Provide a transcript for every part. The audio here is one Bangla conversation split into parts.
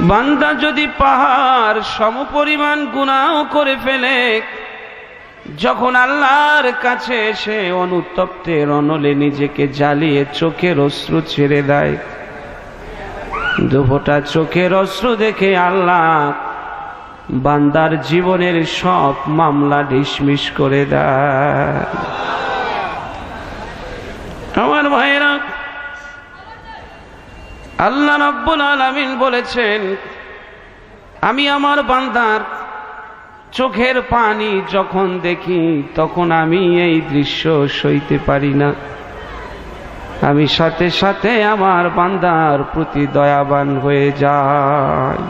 বান্দা যদি পাহাড় সমপরিমাণ গুনাহ করে ফেলে, যখন আল্লাহর কাছে এসে অনুতপ্তের অনলে নিজেকে জ্বালিয়ে চোখের অশ্রু ছেড়ে দেয়, দুফোঁটা চোখের অশ্রু দেখে আল্লাহ বান্দার জীবনের সব মামলা ডিসমিস করে দেয়। আমার ভাইরা, আল্লাহ রাব্বুল আলামিন বলেছেন, আমি আমার বান্দার চোখের পানি যখন দেখি তখন আমি এই দৃশ্য সইতে পারি না, আমি সাথে সাথে আমার বান্দার প্রতি দয়াবান হয়ে যাই।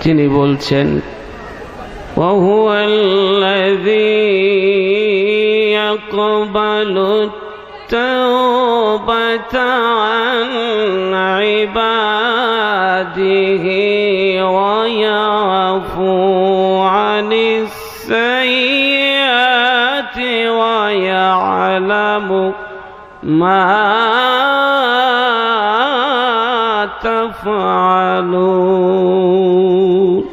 তিনি বলছেন, ওয়াহুয়াল্লাযী ইয়াকবালু তাওবাতা আন ইবাদিহি ওয়া ইয়াফু আনিস সাইয়্যাতি ওয়া ইয়ালামু মা তাফআলুন।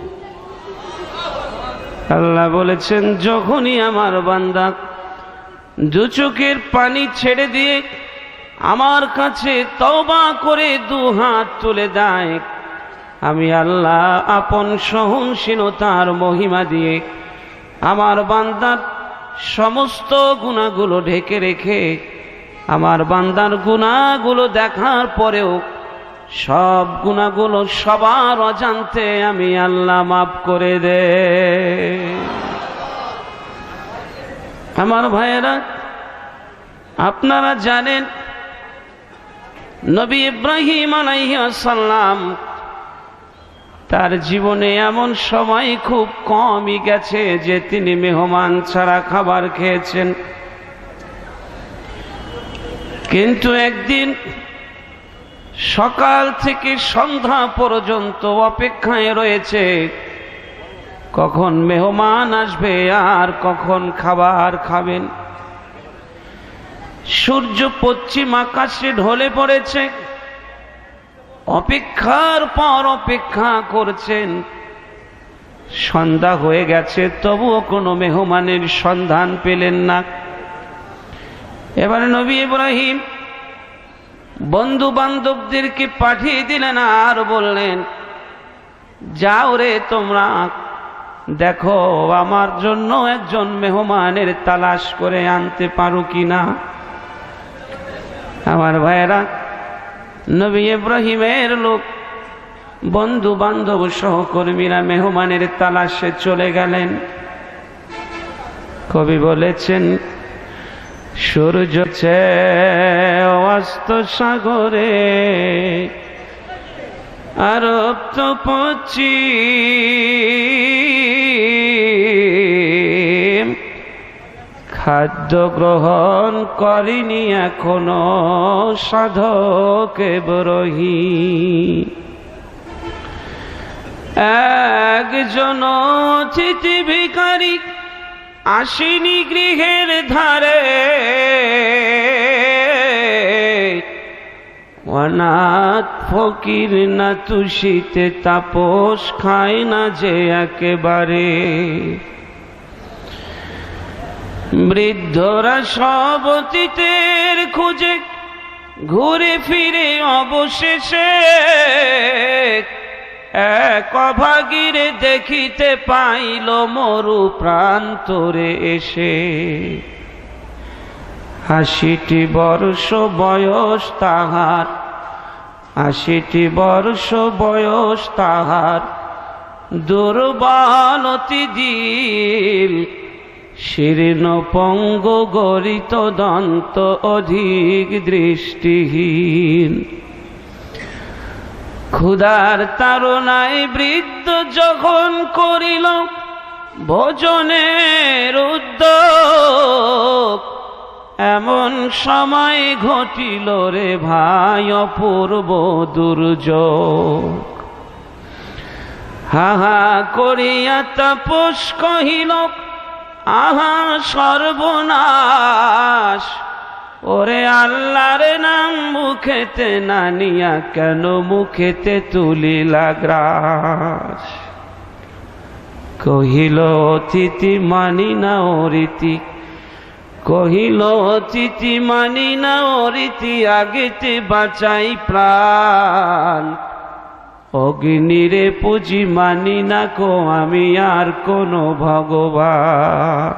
আল্লাহ বলেছেন, যখনই আমার বান্দা দু চোখের পানি ছেড়ে দিয়ে আমার কাছে তওবা করে দু হাত তুলে দেয়, আমি আল্লাহ আপন সহনশীলতার মহিমা দিয়ে আমার বান্দার সমস্ত গুনাহগুলো ঢেকে রেখে আমার বান্দার গুনাহগুলো দেখার পরেও সব গুনাহগুলো সবার অজান্তে আমি আল্লাহ মাফ করে দে। আমার ভাইয়েরা, আপনারা জানেন নবী ইব্রাহিম আলাইহিস সালাম তার জীবনে এমন সময় খুব কমই গেছে যে তিনি মেহমান ছাড়া খাবার খেয়েছেন, কিন্তু একদিন সকাল থেকে সন্ধ্যা পর্যন্ত অপেক্ষায় রয়েছে কখন মেহমান আসবে আর কখন খাবার খাবেন। সূর্য পশ্চিম আকাশে ঢলে পড়েছে, অপেক্ষার পর অপেক্ষা করছেন, সন্ধ্যা হয়ে গেছে তবুও কোনো মেহমানের সন্ধান পেলেন না। এবারে নবী ইব্রাহিম বন্ধু বান্ধবদেরকে পাঠিয়ে দিলেন আর বললেন, যাও রে তোমরা দেখো আমার জন্য একজন মেহমানের তালাশ করে আনতে পারো কিনা। আমার ভাইয়েরা, নবী ইব্রাহিমের লোক বন্ধু বান্ধব সহকর্মীরা মেহমানের তালাশে চলে গেলেন। কবি বলেছেন, সূর্য অস্ত সাগরে আরব তো পশ্চিম, খাদ্য গ্রহণ করিনি এখনো সাধক ইব্রাহিম। একজন অতিথি ভিখারি আসেনি গৃহের ধারে, অনাথ ফকির না তুষিতে তাপস খায় না যে একেবারে। বৃদ্ধরা সব অতীতের খুঁজে ঘুরে ফিরে অবশেষে এক অভাগীরে দেখিতে পাইল মরু প্রান্তরে এসে। ৮০টি বর্ষ বয়স তাহার, ৮০টি বর্ষ বয়স তাহার, দুর্বল অতি দিল, শীর্ণ পঙ্গ গরিত দন্ত অধিক দৃষ্টিহীন। ক্ষুধার তাড়নায় বৃদ্ধ যখন করিল ভোজনের উদ্যোগ, এমন সময় ঘটিল রে ভাই অপূর্ব দুর্যোগ। হাহা করিয়া তাপস কহিল, আহা সর্বনাশ, ওরে আল্লাহর নাম মুখেতে না নিয়া কেন মুখেতে তুলিলা গ্রাস। কহিল অতিথি মানি না ও রীতি, কহিল অতিথি মানি না ও রীতি, আগেতে বাঁচাই প্রাণ। অগ্নিরে পুঁজি মানি না কো আমি আর কোন ভগবান।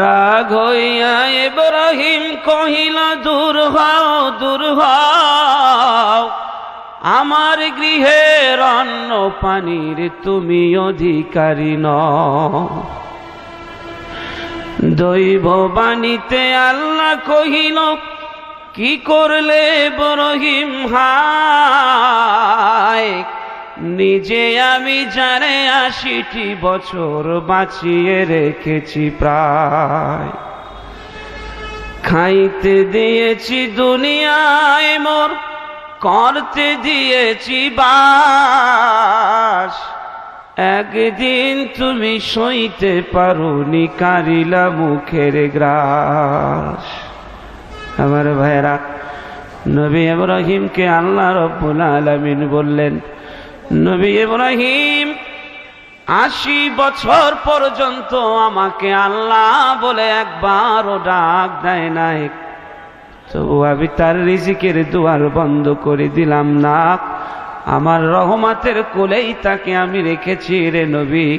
রাগ হইয়া ইব্রাহিম কহিল দূর হও দূর হও, আমার গৃহের অন্ন পানির তুমি অধিকারী নও। দৈব বাণীতে আল্লাহ কহিল কি করলে ইব্রাহিম হায়, নিজে আমি জানে ৮০টি বছর বাঁচিয়ে রেখেছি প্রায়। খাইতে দিয়েছি দুনিয়ায় মোর, করতে দিয়েছি বাস। একদিন তুমি সইতে পারোনি কারিলা মুখের গ্রাস। আমার ভাইরা, নবী ইব্রাহিমকে আল্লাহ রাব্বুল আলামিন বললেন, নবী ইব্রাহিম ৮০ বছর পর্যন্ত আমাকে আল্লাহ বলে একবারও ডাক দেয় নাই, তবু আমি তার রিজিকের দুয়ার বন্ধ করে দিলাম না। আমার রহমতের কোলেই তাকে আমি রেখেছি রে নবী।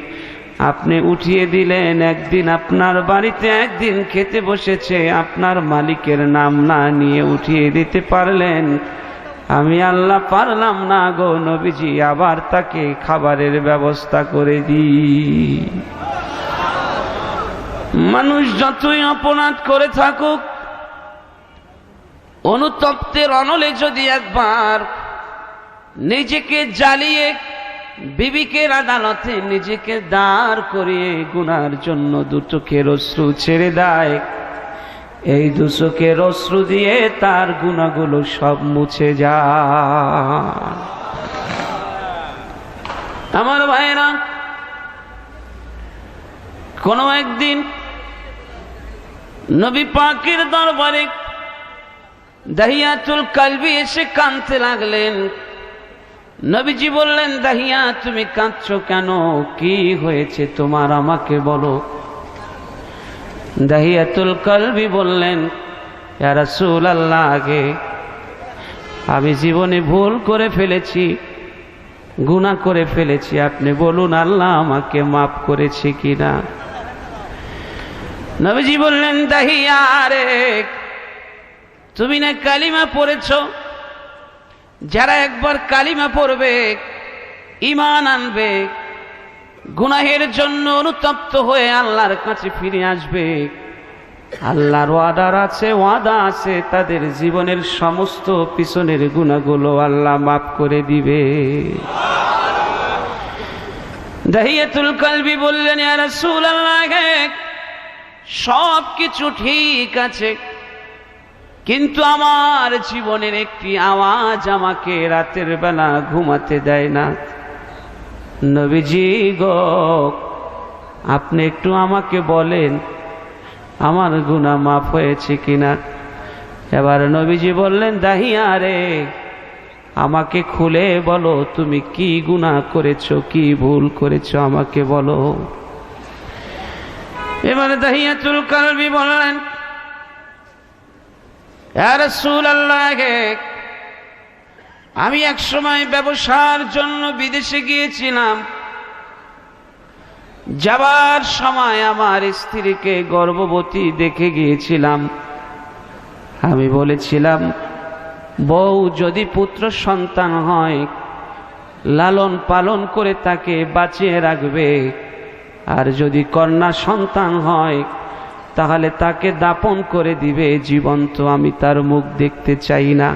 আপনি উঠিয়ে দিলেন, একদিন আপনার বাড়িতে একদিন খেতে বসেছে, আপনার মালিকের নাম না নিয়ে উঠিয়ে দিতে পারলেন, আমি আল্লাহ পারলাম না গো নবীজি, আবার তাকে খাবারের ব্যবস্থা করে দিই। মানুষ যতই অপরাধ করে থাকুক, অনুতপ্তের অনলে যদি একবার নিজেকে জ্বালিয়ে বিবিকের আদালতে নিজেকে দাঁড় করিয়ে গুনার জন্য 2 চোখের অশ্রু ছেড়ে দেয়, এই 2 চোখের অশ্রু দিয়ে তার গুনাহগুলো সব মুছে যায়। আমার ভাইরা, কোন একদিন নবী পাকের দরবারে দাহিয়াতুল কালবি এসে কাঁদতে লাগলেন। নবীজি বললেন, দাহিয়া তুমি কাঁদছো কেন, কি হয়েছে তোমার, আমাকে বলো। দাহিয়াতুল কালবি বললেন, ইয়া রাসূলুল্লাহ, আগে আমি জীবনে ভুল করে ফেলেছি, গুনাহ করে ফেলেছি, আপনি বলুন আল্লাহ আমাকে মাফ করেছে কিনা। নবীজি বললেন, দাহিয়া রে, তুমি না কালিমা পড়েছো, যারা একবার কালিমা পড়বে, ঈমান আনবে, গুনাহের জন্য অনুতপ্ত হয়ে আল্লাহর কাছে ফিরে আসবে, আল্লাহর ওয়াদা আছে তাদের জীবনের সমস্ত পিছনের গুনাহগুলো আল্লাহ মাফ করে দিবে। দাহিয়াতুল কালবি বললেন, ইয়া রাসূলুল্লাহ, সব কিছু ঠিক আছে, কিন্তু আমার জীবনের একটি আওয়াজ আমাকে রাতের বেলা ঘুমাতে দেয় না। নবীজি গো, আপনি একটু আমাকে বলেন আমার গুনাহ মাফ হয়েছে কিনা। এবার নবীজি বললেন, দাহিয়া রে, আমাকে খুলে বলো তুমি কি গুনাহ করেছো, কি ভুল করেছো, আমাকে বলো। এবারে দাহিয়াতুল কালবি বললেন, ইয়া রাসূলুল্লাহ, আমি এক সময় ব্যবসার জন্য বিদেশে গিয়েছিলাম। যাবার সময় আমার স্ত্রীকে গর্ভবতী দেখে গিয়েছিলাম। আমি বলেছিলাম, বউ যদি পুত্র সন্তান হয় লালন পালন করে তাকে বাঁচিয়ে রাখবে, আর যদি কন্যা সন্তান হয় তাহলে তাকে দাপন করে দিবে জীবন্ত, আমি তার মুখ দেখতে চাই না।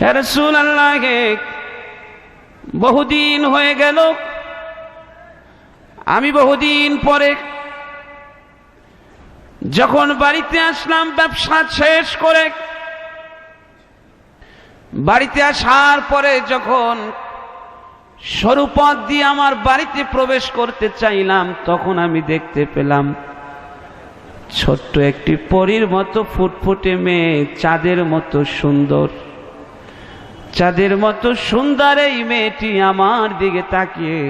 ইয়া রাসূলুল্লাহ, বহুদিন হয়ে গেল, আমি বহুদিন পরে যখন বাড়িতে আসলাম ব্যবসা শেষ করে, বাড়িতে আসার পরে যখন সরু পথ দিয়ে আমার বাড়িতে প্রবেশ করতে চাইলাম, তখন আমি দেখতে পেলাম ছোট্ট একটি পরীর মতো ফুটফুটে মেয়ে, চাঁদের মতো সুন্দর, চাঁদের মতো সুন্দর এই মেয়েটি আমার দিকে তাকিয়ে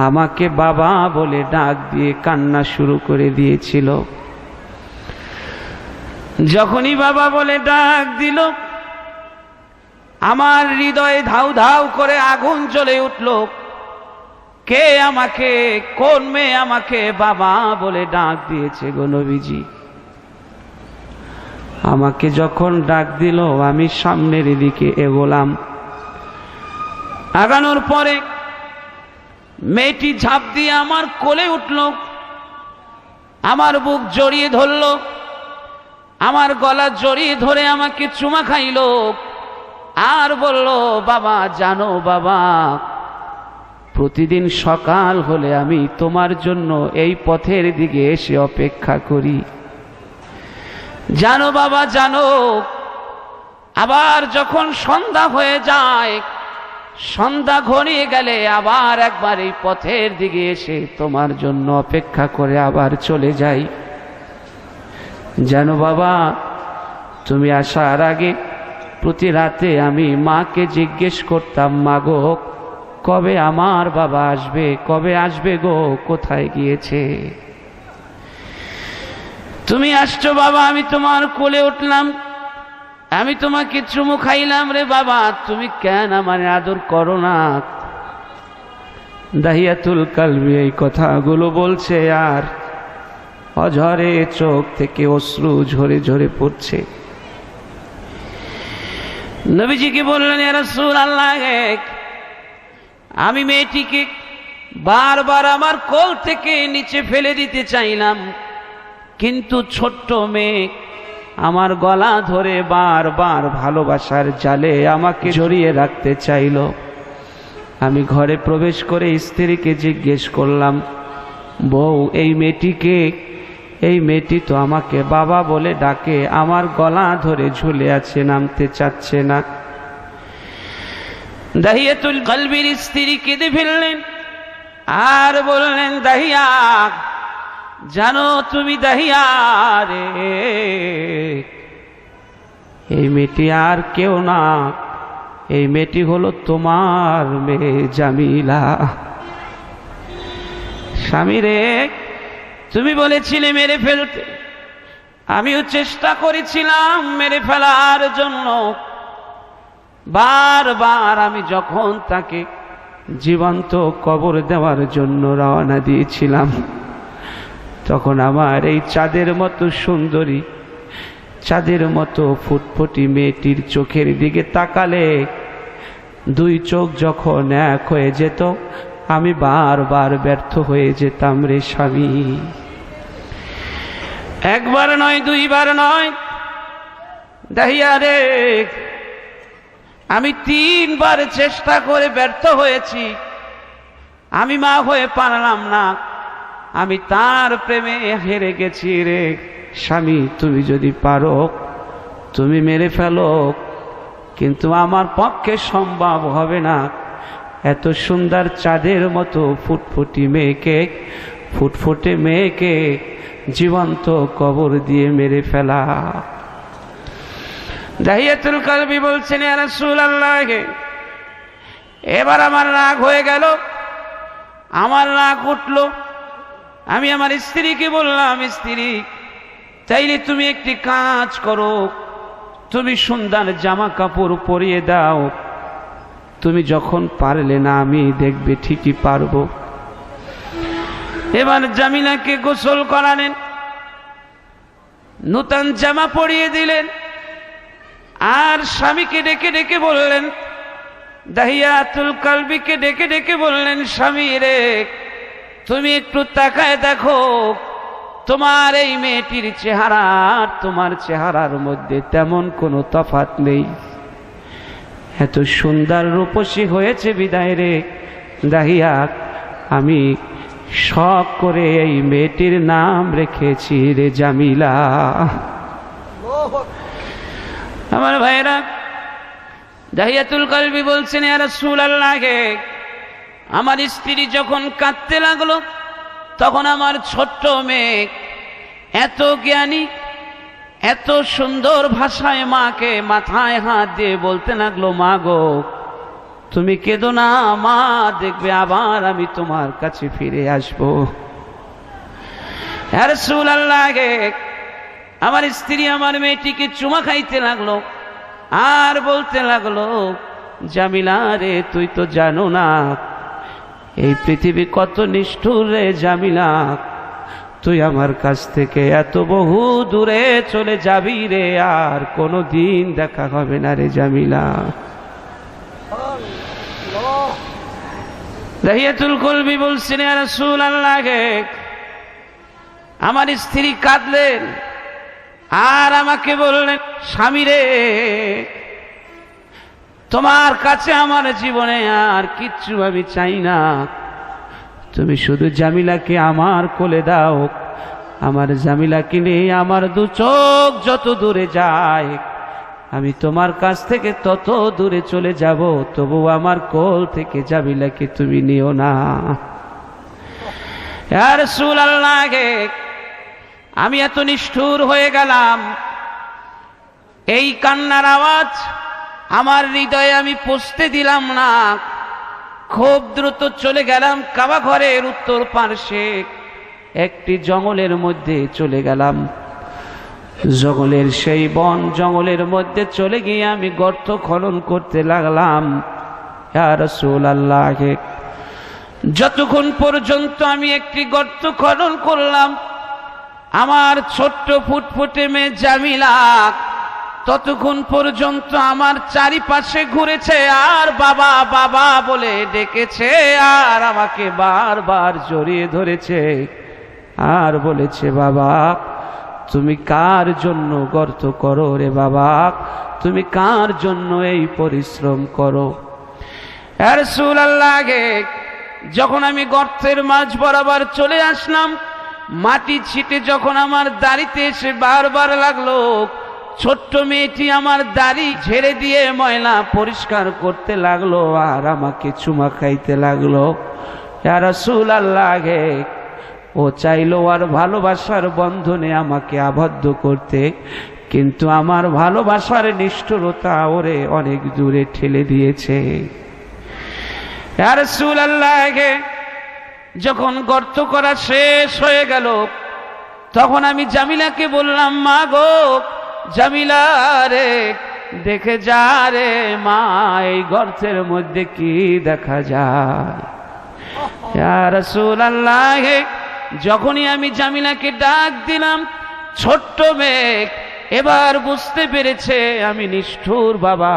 আমাকে বাবা বলে ডাক দিয়ে কান্না শুরু করে দিয়েছিল। যখনই বাবা বলে ডাক দিল, আমার হৃদয়ে ধাউ ধাউ করে আগুন জ্বলে উঠল। কে আমাকে, কোন মেয়ে আমাকে বাবা বলে ডাক দিয়েছে গো নবীজি? আমাকে যখন ডাক দিল আমি সামনের দিকে এগোলাম। আগানোর পরে মেয়েটি ঝাঁপ দিয়ে আমার কোলে উঠল, আমার বুক জড়িয়ে ধরল, আমার গলা জড়িয়ে ধরে আমাকে চুমা খাইল আর বলল, বাবা জানো বাবা, প্রতিদিন সকাল হলে আমি তোমার জন্য এই পথের দিকে এসে অপেক্ষা করি। জানো বাবা জানো, আবার যখন সন্ধ্যা হয়ে যায়, সন্ধ্যা ঘনিয়ে গেলে আবার একবার এই পথের দিকে এসে তোমার জন্য অপেক্ষা করে আবার চলে যাই। জানো বাবা, তুমি আসার আগে প্রতি রাতে আমি মাকে জিজ্ঞেস করতাম, মা গো কবে আমার বাবা আসবে, কবে আসবে গো, কোথায় গিয়েছে? তুমি আসছো বাবা, আমি তোমার কোলে উঠলাম, আমি তোমাকে চুমু খাইলাম, রে বাবা তুমি কেন আমার আদর করো না? দাহিয়াতুল কালবি এই কথাগুলো বলছে আর অঝরে চোখ থেকে অশ্রু ঝরে ঝরে পড়ছে। নবীজিকে বললেন, ইয়া রাসূলুল্লাহ, আমি মেয়েটিকে বারবার আমার কোল থেকে নিচে ফেলে দিতে চাইলাম, কিন্তু ছোট্ট মেয়ে আমার গলা ধরে বারবার ভালোবাসার জালে আমাকে জড়িয়ে রাখতে চাইল। আমি ঘরে প্রবেশ করে স্ত্রীকে জিজ্ঞেস করলাম, বউ এই মেয়েটিকে, এই মেয়েটি তো আমাকে বাবা বলে ডাকে, আমার গলা ধরে ঝুলে আছে, নামতে চাচ্ছে না। দাহিয়াতুল কালবির স্ত্রী কেঁদে ফেললেন আর বললেন, দাহিয়া জানো তুমি দাহিয়া রে, এই মেয়েটি আর কেউ না, এই মেয়েটি হলো তোমার মেয়ে জামিলা। স্বামী রে, তুমি বলেছিলে মেরে ফেলতে, আমিও চেষ্টা করেছিলাম মেরে ফেলার জন্য। বারবার আমি যখন তাকে জীবন্ত কবর দেওয়ার জন্য রওনা দিয়েছিলাম, তখন আমার এই চাঁদের মতো সুন্দরী, চাঁদের মতো ফুটফুটি মেয়েটির চোখের দিকে তাকালে দুই চোখ যখন এক হয়ে যেত, আমি বারবার ব্যর্থ হয়ে যেতাম রে স্বামী। একবার নয়, দুইবার নয়, দাহিয়া রে, আমি 3 বার চেষ্টা করে ব্যর্থ হয়েছি। আমি মা হয়ে পারলাম না, আমি তার প্রেমে হেরে গেছি রে স্বামী। তুমি যদি পারো তুমি মেরে ফেলো, কিন্তু আমার পক্ষে সম্ভব হবে না এত সুন্দর চাঁদের মতো ফুটফুটি মেয়েকে, ফুটফুটে মেয়েকে জীবন্ত কবর দিয়ে মেরে ফেলা। দাহিয়াতুল কালবি বলছেন, ইয়া রাসূলুল্লাহ, এবার আমার রাগ হয়ে গেল, আমার রাগ উঠল। আমি আমার স্ত্রীকে বললাম, স্ত্রী চাইলে তুমি একটি কাজ করো, তুমি সুন্দর জামা কাপড় পরিয়ে দাও, তুমি যখন পারলে না আমি দেখবে ঠিকই পারবো। এবার জামিলাকে গোসল করালেন, নূতন জামা পরিয়ে দিলেন, আর স্বামীকে ডেকে ডেকে বললেন, দাহিয়াতুল কালবিকে ডেকে ডেকে বললেন, স্বামী রে, তুমি একটু তাকায় দেখো, তোমার এই মেয়েটির চেহারা আর তোমার চেহারার মধ্যে তেমন কোনো তফাৎ নেই। এত সুন্দর রূপসী হয়েছে বিদায় রে দাহিয়া, আমি শখ করে এই মেয়েটির নাম রেখেছি রে জামিলা। আমার ভাইরা, দাহিয়াতুল কালবি বলছেন, ইয়া রাসূলুল্লাহ, আমার স্ত্রী যখন কাঁদতে লাগলো, তখন আমার ছোট্ট মেয়ে এত জ্ঞানী, এত সুন্দর ভাষায় মাকে মাথায় হাত দিয়ে বলতে লাগলো, মা গো তুমি কেঁদো না, মা দেখবে আবার আমি তোমার কাছে ফিরে আসবো। ইয়া রাসূলুল্লাহ, আমার স্ত্রী আমার মেয়েটিকে চুমা খাইতে লাগলো আর বলতে লাগলো, জামিলা রে তুই তো জানো না এই পৃথিবী কত নিষ্ঠুর রে জামিলা, তুই আমার কাছ থেকে এত বহু দূরে চলে যাবি রে, আর কোনো দিন দেখা হবে না রে জামিলা। দাহিয়াতুল কলবি বলছেন, ইয়া রাসূলুল্লাহ, আমার স্ত্রী কাঁদলেন আর আমাকে বললেন, স্বামী রে তোমার কাছে আমার জীবনে আর কিচ্ছু আমি চাই না, তুমি শুধু জামিলাকে আমার কোলে দাও, আমার জামিলাকে নিয়ে আমার দু চোখ যত দূরে যায় আমি তোমার কাছ থেকে তত দূরে চলে যাব, তবু আমার কোল থেকে জামিলাকে তুমি নিও না। ইয়া রাসূলুল্লাহ, আমি এত নিষ্ঠুর হয়ে গেলাম, এই কান্নার আওয়াজ আমার হৃদয়ে আমি পৌঁছতে দিলাম না, খুব দ্রুত চলে গেলাম কাবা ঘরের উত্তর পার্শ্বে একটি জঙ্গলের মধ্যে চলে গেলাম। জঙ্গলের সেই বন জঙ্গলের মধ্যে চলে গিয়ে আমি গর্ত খনন করতে লাগলাম। ইয়া রাসূলুল্লাহ, যতক্ষণ পর্যন্ত আমি একটি গর্ত খনন করলাম আমার ছোট্ট ফুটফুটে মেয়ে জামিলা ততক্ষণ পর্যন্ত আমার চারিপাশে ঘুরেছে আর বাবা বাবা বলে ডেকেছে, আর আমাকে বারবার জড়িয়ে ধরেছে আর বলেছে, বাবা তুমি কার জন্য গর্ত করো রে বাবা, তুমি কার জন্য এই পরিশ্রম করো। ইয়া রাসূলুল্লাহ, যখন আমি গর্তের মাঝ বরাবর চলে আসলাম, মাটি ছিটে যখন আমার দাড়িতে এসে বারবার লাগলো, ছোট্ট মেয়েটি আমার দাড়ি ঝেড়ে দিয়ে ময়লা পরিষ্কার করতে লাগলো আর আমাকে চুমা খাইতে লাগলো। ইয়া রাসূলুল্লাহ, ও চাইলো আর ভালোবাসার বন্ধনে আমাকে আবদ্ধ করতে, কিন্তু আমার ভালোবাসার নিষ্ঠুরতা ওরে অনেক দূরে ঠেলে দিয়েছে। ইয়া রাসূলুল্লাহ, যখন গর্ত করা শেষ হয়ে গেল তখন আমি জামিলাকে বললাম, মা গো জামিলা রে দেখে যা রে মা, এই গর্তের মধ্যে কি দেখা যায়। ইয়া রাসূলুল্লাহ, যখনই আমি জামিলাকে ডাক দিলাম, ছোট্ট মেয়ে এবার বুঝতে পেরেছে আমি নিষ্ঠুর বাবা,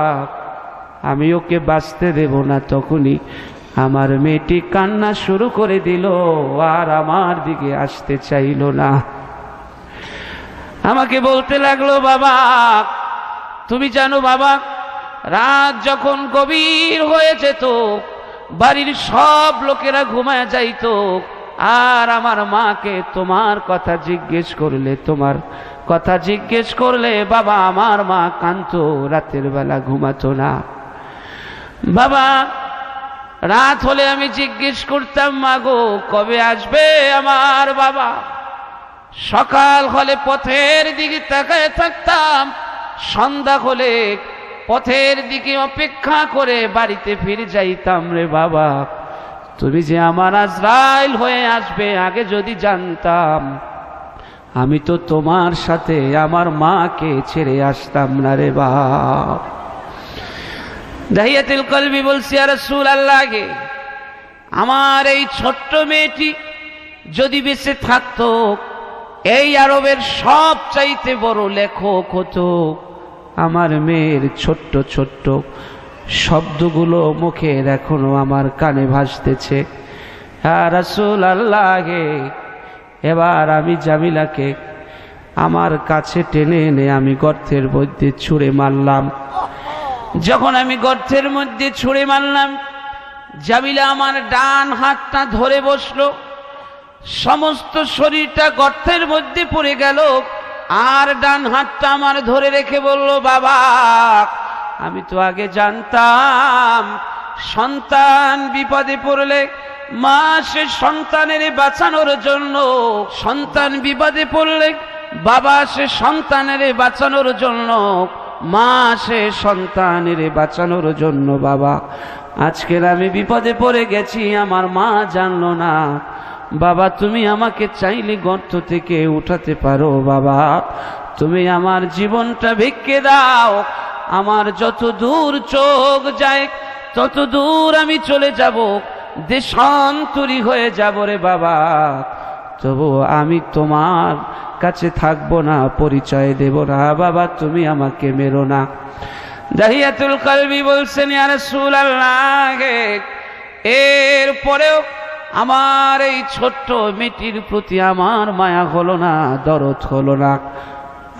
আমি ওকে বাঁচতে দেব না। তখনই আমার মেয়েটি কান্না শুরু করে দিল আর আমার দিকে আসতে চাইল না। আমাকে বলতে লাগলো, বাবা তুমি জানো বাবা, রাত যখন গভীর হয়ে যেত বাড়ির সব লোকেরা ঘুমায় যাইত, আর আমার মাকে তোমার কথা জিজ্ঞেস করলে বাবা আমার মা কাঁদতো, রাতের বেলা ঘুমাতো না। বাবা রাত হলে আমি জিজ্ঞেস করতাম, মা গো কবে আসবে আমার বাবা। সকাল হলে পথের দিকে তাকায় থাকতাম, সন্ধ্যা হলে পথের দিকে অপেক্ষা করে বাড়িতে ফিরে যাইতাম। রে বাবা তুমি যে আমার আজরাইল হয়ে আসবে আগে যদি জানতাম, আমি তো তোমার সাথে আমার মাকে ছেড়ে আসতাম না রে বাপ। দাহিয়াতুল কলবি বলছি, ইয়া রাসূলুল্লাহ, আমার এই ছোট্ট মেয়েটি যদি বেঁচে থাকতো এই আরবের সব চাইতে বড় লেখক হতো। আমার মেয়ের ছোট্ট ছোট্ট শব্দগুলো মুখের এখনো আমার কানে ভাসতেছে। ইয়া রাসূলুল্লাহ, এবার আমি জামিলাকে আমার কাছে টেনে এনে আমি গর্তের মধ্যে ছুঁড়ে মারলাম। যখন আমি গর্তের মধ্যে ছুঁড়ে মারলাম, জামিলা আমার ডান হাতটা ধরে বসলো, সমস্ত শরীরটা গর্তের মধ্যে পড়ে গেল, আর ডান হাতটা আমার ধরে রেখে বলল, বাবা আমি তো আগে জানতাম সন্তান বিপদে পড়লে মা সে সন্তানের বাঁচানোর জন্য, সন্তান বিপদে পড়লে বাবা সে সন্তানের বাঁচানোর জন্য, মা সে সন্তানের বাঁচানোর জন্য বাবা। আজকের আমি বিপদে পড়ে গেছি, আমার মা জানলো না। বাবা তুমি আমাকে চাইলে গর্ত থেকে উঠাতে পারো বাবা, তুমি আমার জীবনটা ভিক্ষে দাও, আমার যত দূর চোখ যায় তত দূর আমি চলে যাব, দেশান্তরী হয়ে যাব রে বাবা, তবু আমি তোমার কাছে থাকবো না, পরিচয় দেব না বাবা, তুমি আমাকে মেরো না। দাহিয়াতুল কলবি বলছেন ইয়া রাসূলুল্লাহ, এরপরেও আমার এই ছোট্ট মেয়েটির প্রতি আমার মায়া হলো না, দরদ হলো না।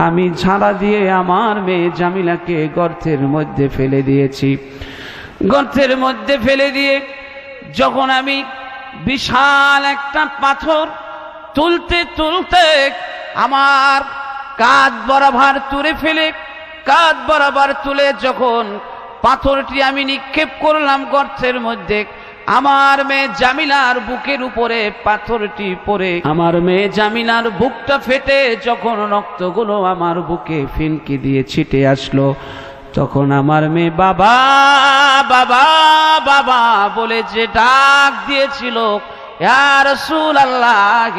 আমি ঝাড়া দিয়ে আমার মেয়ে জামিলাকে গর্তের মধ্যে ফেলে দিয়েছি। গর্তের মধ্যে ফেলে দিয়ে যখন আমি বিশাল একটা পাথর তুলতে তুলতে আমার কাঁধ বরাবর তুলে ফেলে, কাঁধ বরাবর তুলে যখন পাথরটি আমি নিক্ষেপ করলাম গর্তের মধ্যে, আমার মেয়ে জামিলার বুকের উপরে পাথরটি পড়ে আমার মেয়ে জামিলার বুকটা ফেটে যখন রক্তগুলো আমার বুকে ফিনকি দিয়ে ছিটে আসলো, তখন আমার মেয়ে বাবা বাবা বাবা বলে যে ডাক দিয়েছিল, ইয়া রাসূলুল্লাহ,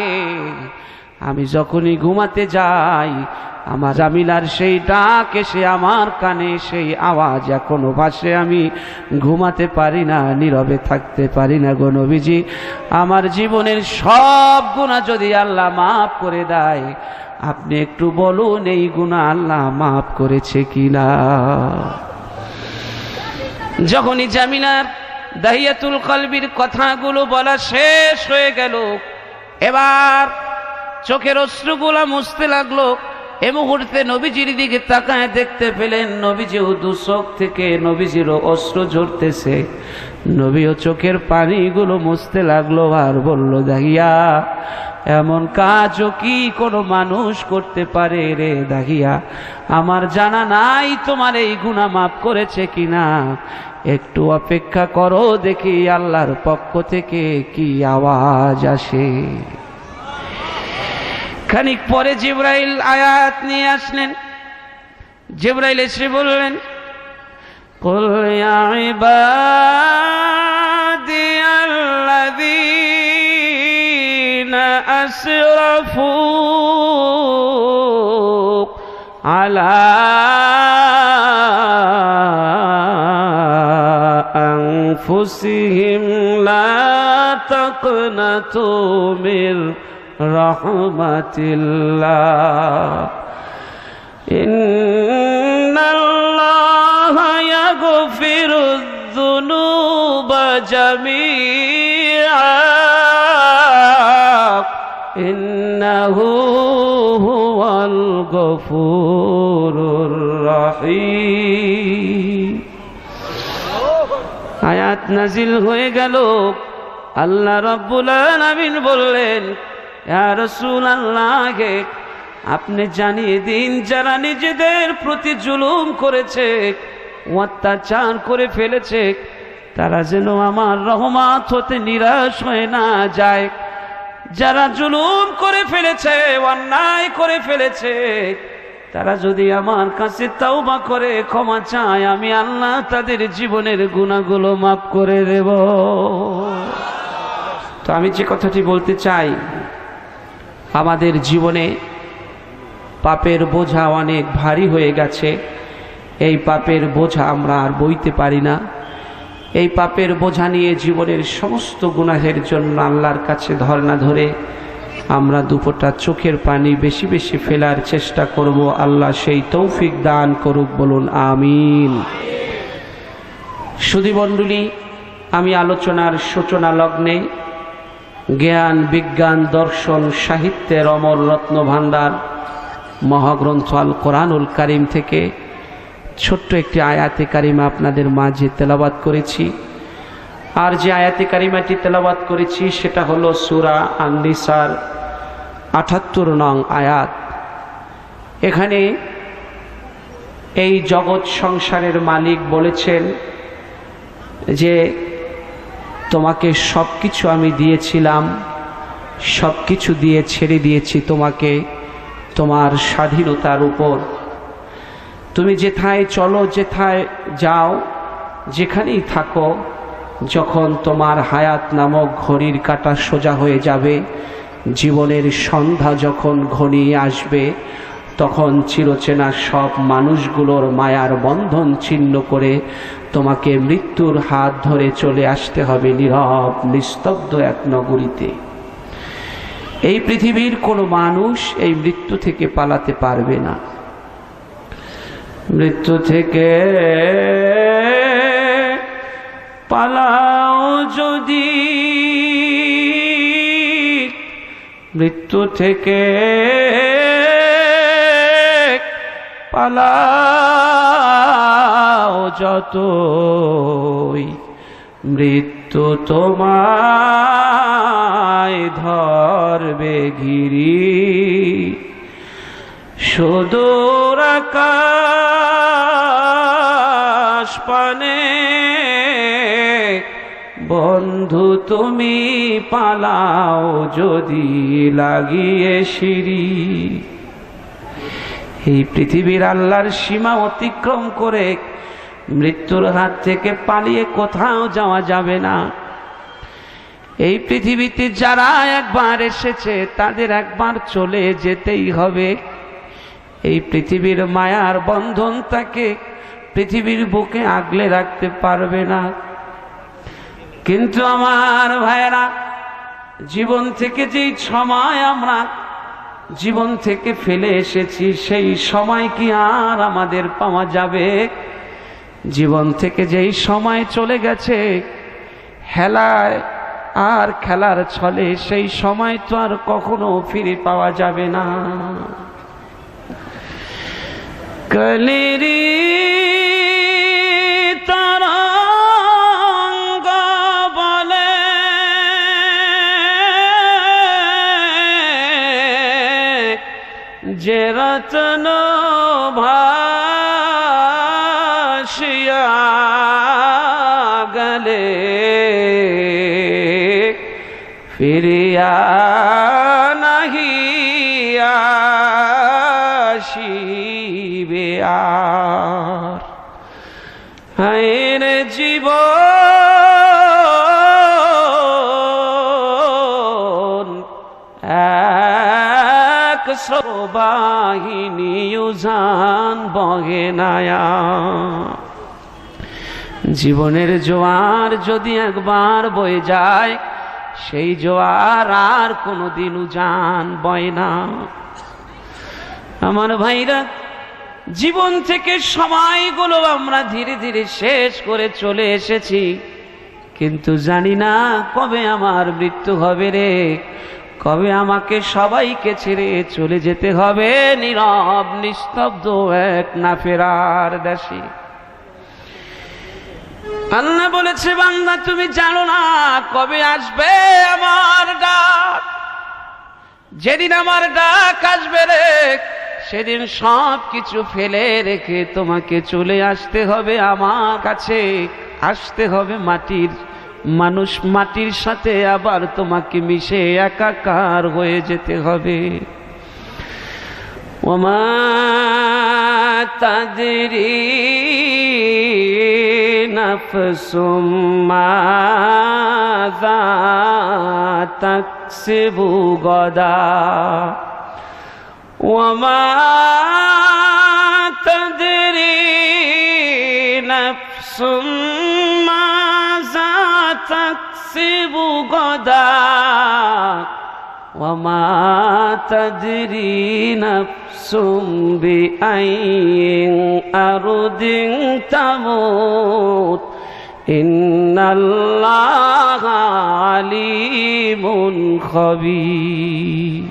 আমি যখনই ঘুমাতে যাই আমার জামিলার সেই ডাক এসে আমার কানে, সেই আওয়াজ এখনো ভাসে, আমি ঘুমাতে পারি না, নীরবে থাকতে পারি না গো নবীজি। আমার জীবনের সব গুনাহ যদি আল্লাহ মাফ করে দেয়, আপনি একটু বলুন এই গুনাহ আল্লাহ মাফ করেছে কিনা। যখনই জামিলার দাহিয়াতুল কলবির কথাগুলো বলা শেষ হয়ে গেল, এবার চোখের অশ্রুগুলা মুছতে লাগলো। এ মুহূর্তে নবীজির দিকে তাকায় দেখতে পেলেন নবীজিও দু চোখ থেকে নবীজিরও অশ্রু ঝরতেছে। নবীও চোখের পানিগুলো মুছতে লাগলো আর বলল, দাহিয়া এমন কাজও কি কোনো মানুষ করতে পারে রে দাহিয়া, আমার জানা নাই তোমার এই গুনাহ মাফ করেছে কিনা, একটু অপেক্ষা করো দেখি আল্লাহর পক্ষ থেকে কি আওয়াজ আসে। খানিক পরে জিবরাইল আয়াত নিয়ে আসলেন। জিবরাইল এসে বললেন, কুল ইয়া ইবাদিয়াল্লাযীনা আসরাফু আলা আনফুসিহিম লা তাকনাতু মির রাহমাতিল্লাহ ইন্নাল্লাহা ইয়াগফিরুয যুনুবা জামিআ ইন্নাহু হুয়াল গফুরুর রহিম। আয়াত নাজিল হয়ে গেল। আল্লাহ রাব্বুল আলামিন বললেন, ইয়া রাসূলুল্লাহ, আপনি জানিয়ে দিন যারা নিজেদের প্রতি জুলুম করেছে, অত্যাচার করে ফেলেছে, তারা যেন আমার রহমত হতে নিরাশ হয়ে না যায়। যারা জুলুম করে ফেলেছে, অন্যায় করে ফেলেছে, তারা যদি আমার কাছে তওবা করে ক্ষমা চায়, আমি আল্লাহ তাদের জীবনের গুনাহগুলো মাফ করে দেব। তো আমি যে কথাটি বলতে চাই, আমাদের জীবনে পাপের বোঝা অনেক ভারী হয়ে গেছে। এই পাপের বোঝা আমরা আর বইতে পারি না। এই পাপের বোঝা নিয়ে জীবনের সমস্ত গুনাহের জন্য আল্লাহর কাছে ধর্ণা ধরে আমরা দুপোটা চোখের পানি বেশি বেশি ফেলার চেষ্টা করব। আল্লাহ সেই তৌফিক দান করুক, বলুন আমিন। সুধীমণ্ডলী, আমি আলোচনার সূচনা লগ্নে জ্ঞান, বিজ্ঞান, দর্শন, সাহিত্যের অমর রত্ন ভাণ্ডার মহাগ্রন্থ আল কোরআনুল কারীম থেকে ছোট্ট একটি আয়াতে কারিমা আপনাদের মাঝে তেলাওয়াত করেছি। আর যে আয়াতে কারিমাটি তেলাওয়াত করেছি সেটা হলো সূরা আন-নিসার ৭৮ নং আয়াত। এখানে এই জগৎ সংসারের মালিক বলেছেন, যে তোমাকে সবকিছু আমি দিয়েছিলাম, সবকিছু দিয়ে ছেড়ে দিয়েছি তোমাকে তোমার স্বাধীনতার উপর। তুমি যেথায় চলো, যেথায় যাও, যেখানেই থাকো, যখন তোমার হায়াত নামক ঘড়ির কাঁটা সোজা হয়ে যাবে, জীবনের সন্ধ্যা যখন ঘনিয়ে আসবে, তখন চিরচেনা সব মানুষগুলোর মায়ার বন্ধন ছিন্ন করে তোমাকে মৃত্যুর হাত ধরে চলে আসতে হবে নীরব নিস্তব্ধ এক নগরীতে। এই পৃথিবীর কোনো মানুষ এই মৃত্যু থেকে পালাতে পারবে না। মৃত্যু থেকে পালাও যদি, মৃত্যু থেকে পালাও যতই, মৃত্যু তোমায় ধরবে ঘিরি। সুদূর আকাশ পানে বন্ধু তুমি পালাও যদি লাগিয়ে সিঁড়ি। এই পৃথিবীর আল্লাহর সীমা অতিক্রম করে মৃত্যুর হাত থেকে পালিয়ে কোথাও যাওয়া যাবে না। এই পৃথিবীতে যারা একবার এসেছে তাদের একবার চলে যেতেই হবে। এই পৃথিবীর মায়ার বন্ধন তাকে পৃথিবীর বুকে আগলে রাখতে পারবে না। কিন্তু আমার ভাইয়েরা, জীবন থেকে যেই সময় আমরা জীবন থেকে ফেলে এসেছি, সেই সময় কি আর আমাদের পাওয়া যাবে? জীবন থেকে যেই সময় চলে গেছে হেলায় আর খেলার ছলে, সেই সময় তো আর কখনো ফিরে পাওয়া যাবে না। কলিরি তরঙ্গ বলে যে রতন ভাসিয়া গেলে ফিরিয়া নাহি আসিবে আর। হায়রে জীবন এক স্রোতবাহিনী উজান বহে নায়া। জীবনের জোয়ার যদি একবার বয়ে যায়, সেই জোয়ার আর কোনোদিন উজান বয় না। আমার ভাইরা, জীবন থেকে সময়গুলো আমরা ধীরে ধীরে শেষ করে চলে এসেছি, কিন্তু জানি না কবে আমার মৃত্যু হবে রে, কবে আমাকে সবাইকে ছেড়ে চলে যেতে হবে নীরব নিস্তব্ধ এক না ফেরার দেশে। আল্লাহ বলেছে, বান্দা তুমি জানো না কবে আসবে আমার ডাক। যেদিন আমার ডাক আসবে রে, সেদিন সব কিছু ফেলে রেখে তোমাকে চলে আসতে হবে আমার কাছে। আসতে হবে মাটির মানুষ, মাটির সাথে আবার তোমাকে মিশে একাকার হয়ে যেতে হবে। ওমা তাদরি নাফসুম মাযা তাকসিবু গাদা ওমা তাদরি নাফসুম মাযা তাকসিবু গাদা ওমা তাদরি নাফসুম বিআইয়িন আরদিন তামুত ইন্নাল্লাহা আলিমুন খবীর।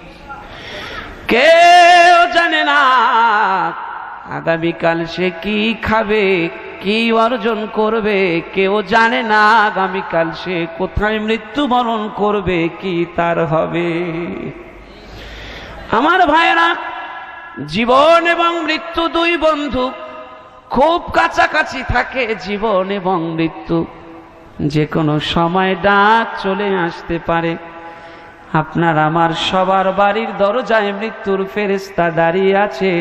কেউ জানে না আগামীকাল সে কি খাবে, কি অর্জন করবে। কেউ জানে না আগামীকাল সে কোথায় মৃত্যুবরণ করবে, কি তার হবে। আমার ভাইয়েরা, জীবন এবং মৃত্যু দুই বন্ধু, খুব কাছাকাছি থাকে জীবন এবং মৃত্যু। যে কোনো সময় ডাক চলে আসতে পারে। আপনার আমার সবার বাড়ির দরজায় মৃত্যুর ফেরেশতা দাঁড়িয়ে আছে।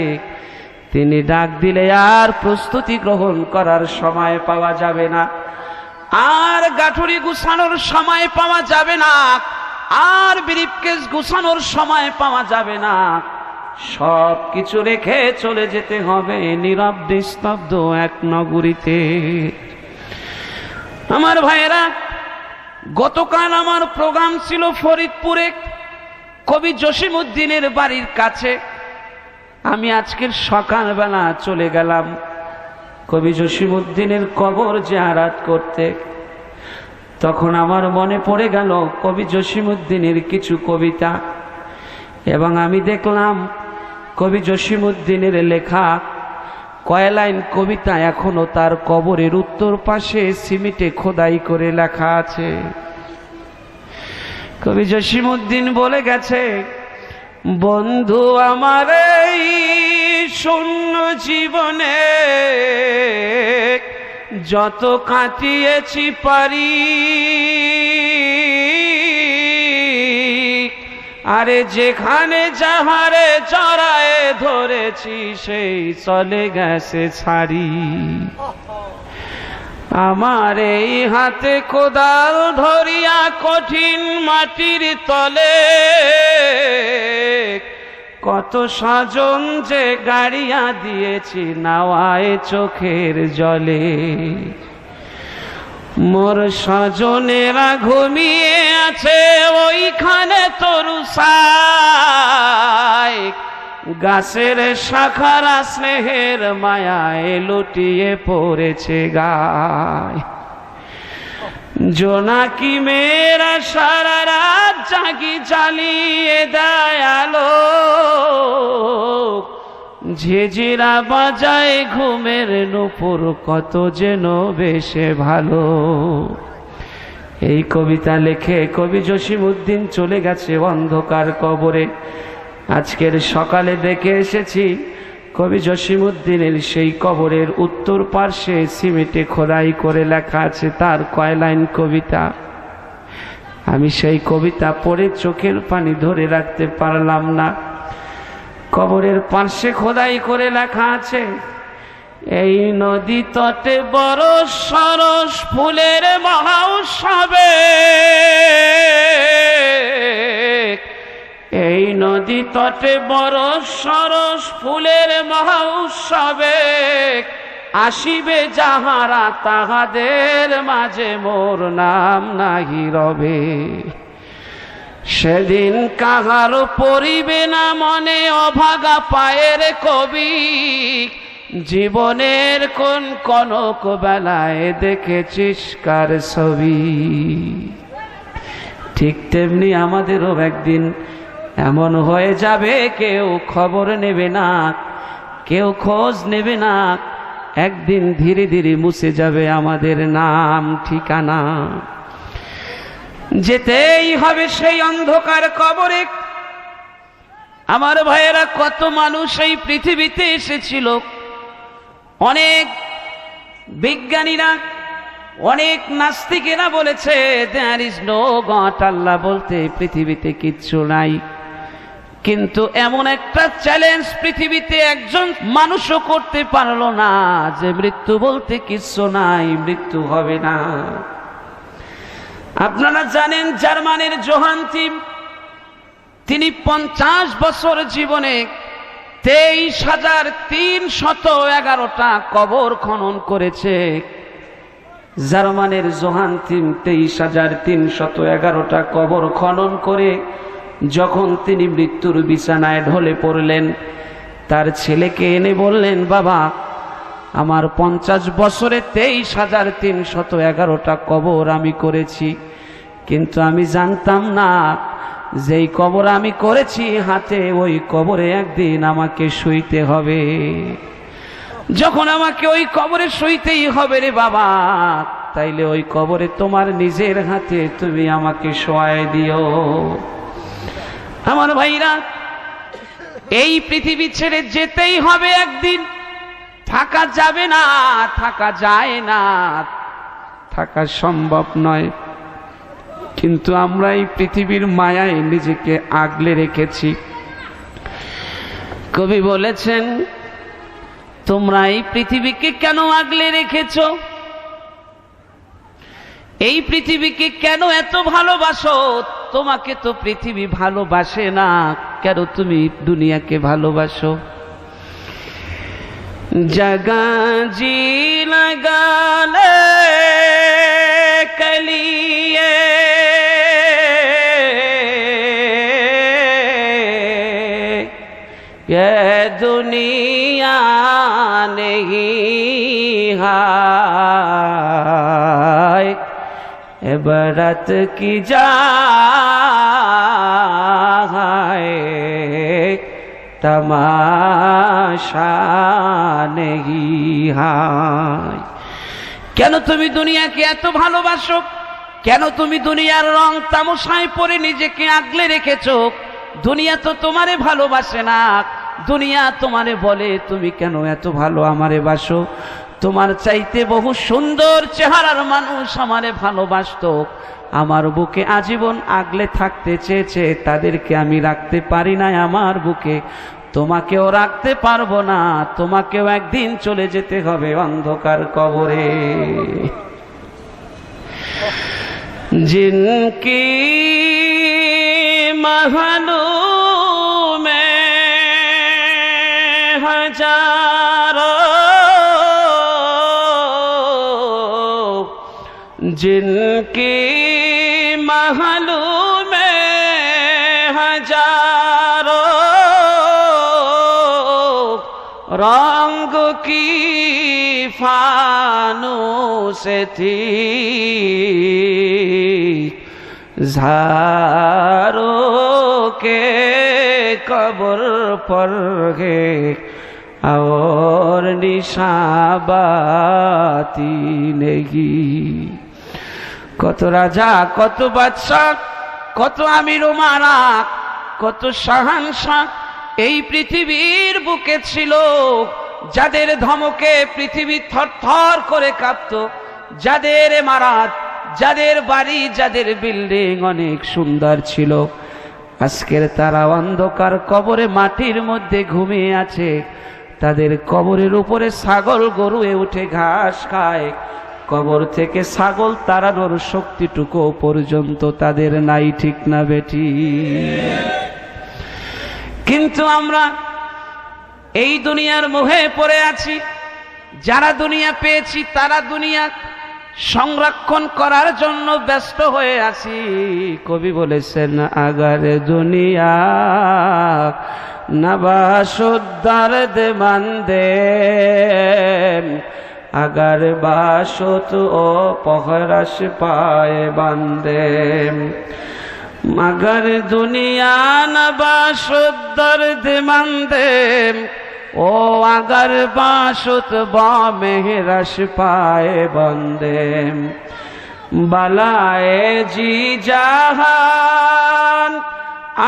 তিনি ডাক দিলে আর প্রস্তুতি গ্রহণ করার সময় পাওয়া যাবে না, আর গাঠুরি গুছানোর সময় পাওয়া যাবে না, আর ব্রিফকেস গুছানোর সময় পাওয়া যাবে না। সব কিছু রেখে চলে যেতে হবে নীরব নিস্তব্ধ এক নগরীতে। আমার ভাইয়েরা, গতকাল আমার প্রোগ্রাম ছিল ফরিদপুরে, কবি জসিমউদ্দিনের বাড়ির কাছে। আমি আজকের সকালবেলা চলে গেলাম কবি জসিমউদ্দিনের কবর জিয়ারত করতে। তখন আমার মনে পড়ে গেল কবি জসিমউদ্দিনের কিছু কবিতা, এবং আমি দেখলাম কবি জসিমউদ্দিনের লেখা কয় লাইন কবিতা এখনো তার কবরের উত্তর পাশে সিমেন্টে খোদাই করে লেখা আছে। কবি জসিমউদ্দিন বলে গেছে, বন্ধু আমার এই শূন্য জীবনে যত কাটিয়েছি পারি, আরে যেখানে যাহারে জড়ায়ে ধরেছি সেই চলে গেছে ছাড়ি। আমার এই হাতে কোদাল ধরিয়া কঠিন মাটির তলে কত স্বজন যে গাড়িয়া দিয়েছি নাওয়ায় চোখের জলে। মোর স্বজনেরা ঘুমিয়ে আছে ওইখানে তরুসায়, গাছের শাখারা স্নেহের মায়ায় লুটিয়ে পড়েছে গায়। জোনাকি মেয়েরা সারা রাত জাগি জ্বালিয়ে দেয় আলো, ঝিঝিরা বাজায় ঘুমের নুপুর কত যেন বেশে ভালো। এই কবিতা লিখে কবি জসিমউদ্দিন চলে গেছে অন্ধকার কবরে। আজকের সকালে দেখে এসেছি কবি জসিমউদ্দিনের সেই কবরের উত্তর পার্শ্বে সিমেন্টে খোদাই করে লেখা আছে তার কয় লাইন কবিতা। আমি সেই কবিতা পড়ে চোখের পানি ধরে রাখতে পারলাম না। কবরের পার্শ্বে খোদাই করে লেখা আছে, এই নদী তটে বড় সরস ফুলের মহোৎসবে, এই নদী তটে বড় সরস ফুলের মহোৎসবে, আসিবে যাহারা তাহাদের মাঝে মোর নাম নাহি রবে। সেদিন কাহারও পড়িবে না মনে অভাগা পায়ের কবি, জীবনের কোন কনক বেলায় দেখেছিস কার ছবি। ঠিক তেমনি আমাদেরও একদিন এমন হয়ে যাবে, কেউ খবর নেবে না, কেউ খোঁজ নেবে না। একদিন ধীরে ধীরে মুছে যাবে আমাদের নাম ঠিকানা। যেতেই হবে সেই অন্ধকার কবরে। আমার ভাইয়েরা, কত মানুষ এই পৃথিবীতে এসেছিল, অনেক বিজ্ঞানীরা, অনেক নাস্তিকেরা বলেছে দেয়ার ইজ নো গড, আল্লাহ বলতে পৃথিবীতে কিচ্ছু নাই। কিন্তু এমন একটা চ্যালেঞ্জ পৃথিবীতে একজন মানুষও করতে পারলো না যে মৃত্যু বলতে কিচ্ছু নাই, মৃত্যু হবে না। আপনারা জানেন জার্মানের জোহান থিম, তিনি 50 বছর জীবনে 23,311টা কবর খনন করেছে। জার্মানের জোহান থিম 23,311টা কবর খনন করে যখন তিনি মৃত্যুর বিছানায় ঢলে পড়লেন, তার ছেলেকে এনে বললেন, বাবা আমার 50 বছরে 23,311টা কবর আমি করেছি, কিন্তু আমি জানতাম না যেই কবর আমি করেছি হাতে, ওই কবরে একদিন আমাকে শুইতে হবে। যখন আমাকে ওই কবরে শুইতেই হবে রে বাবা, তাইলে ওই কবরে তোমার নিজের হাতে তুমি আমাকে শোয়ায় দিও। আমার ভাইরা, এই পৃথিবী ছেড়ে যেতেই হবে একদিন, থাকা যাবে না, থাকা যায় না। থাকা সম্ভব নয়, কিন্তু আমরা এই পৃথিবীর মায়ায় নিজেকে আগলে রেখেছি। কবি বলেছেন, তোমরা এই পৃথিবীকে কেন আগলে রেখেছো? এই পৃথিবীকে কেন এত ভালোবাসো? তোমাকে তো পৃথিবী ভালোবাসে না, কেন তুমি দুনিয়াকে ভালোবাসো? जगा जी लगाने के लिए ये दुनिया नहीं है, इबरत की जा तमाशा नहीं है। কেন তুমি দুনিয়াকে এত ভালোবাসো? কেন তুমি দুনিয়ার রং তামাশায় পড়ে নিজেকে আগলে রেখেছো? দুনিয়া তো তোমারে ভালোবাসে না। দুনিয়া তোমারে বলে, তুমি কেন এত ভালো আমারে বাসো? তোমার চাইতে বহু সুন্দর চেহারার মানুষ আমারে ভালোবাসতো, আমার বুকে আজীবন আগলে থাকতে চেয়েছে, তাদেরকে আমি রাখতে পারি না আমার বুকে। তোমাকেও রাখতে পারবো না, তোমাকেও একদিন চলে যেতে হবে অন্ধকার কবরে। জিনকি महलूमे हजारों, जिनकी महलूमे हजारों, रंग की फानूस थी, झारों के कब्र पर है और निशाबाती नहीं। কত রাজা, কত বাদশাহ, কত আমির উমারা, কত শাহানশাহ এই পৃথিবীর বুকে ছিল, যাদের ধমকে পৃথিবী থরথর করে কাঁপত, যাদের ইমারত, যাদের বাড়ি, যাদের বিল্ডিং অনেক সুন্দর ছিল, আজকের তারা অন্ধকার কবরে মাটির মধ্যে ঘুমিয়ে আছে। তাদের কবরের উপরে ছাগল গরুয়ে উঠে ঘাস খায়, কবর থেকে ছাগল তাড়ানোর শক্তিটুকু পর্যন্ত তাদের নাই, ঠিক না বেটি? কিন্তু আমরা এই দুনিয়ার মোহে পড়ে আছি। যারা দুনিয়া পেয়েছি তারা দুনিয়া সংরক্ষণ করার জন্য ব্যস্ত হয়ে আছি। কবি বলেছেন, আগার দুনিয়া নবাসুদ্দার দে মন্দে, আগার বাসত ও পহরাস পায়ে বান্দে, मगर दुनिया नबाशुद्दर दिमंदे, ओ अगर बाशुत बामेहरश पाए बंदे, बलाए जी जहान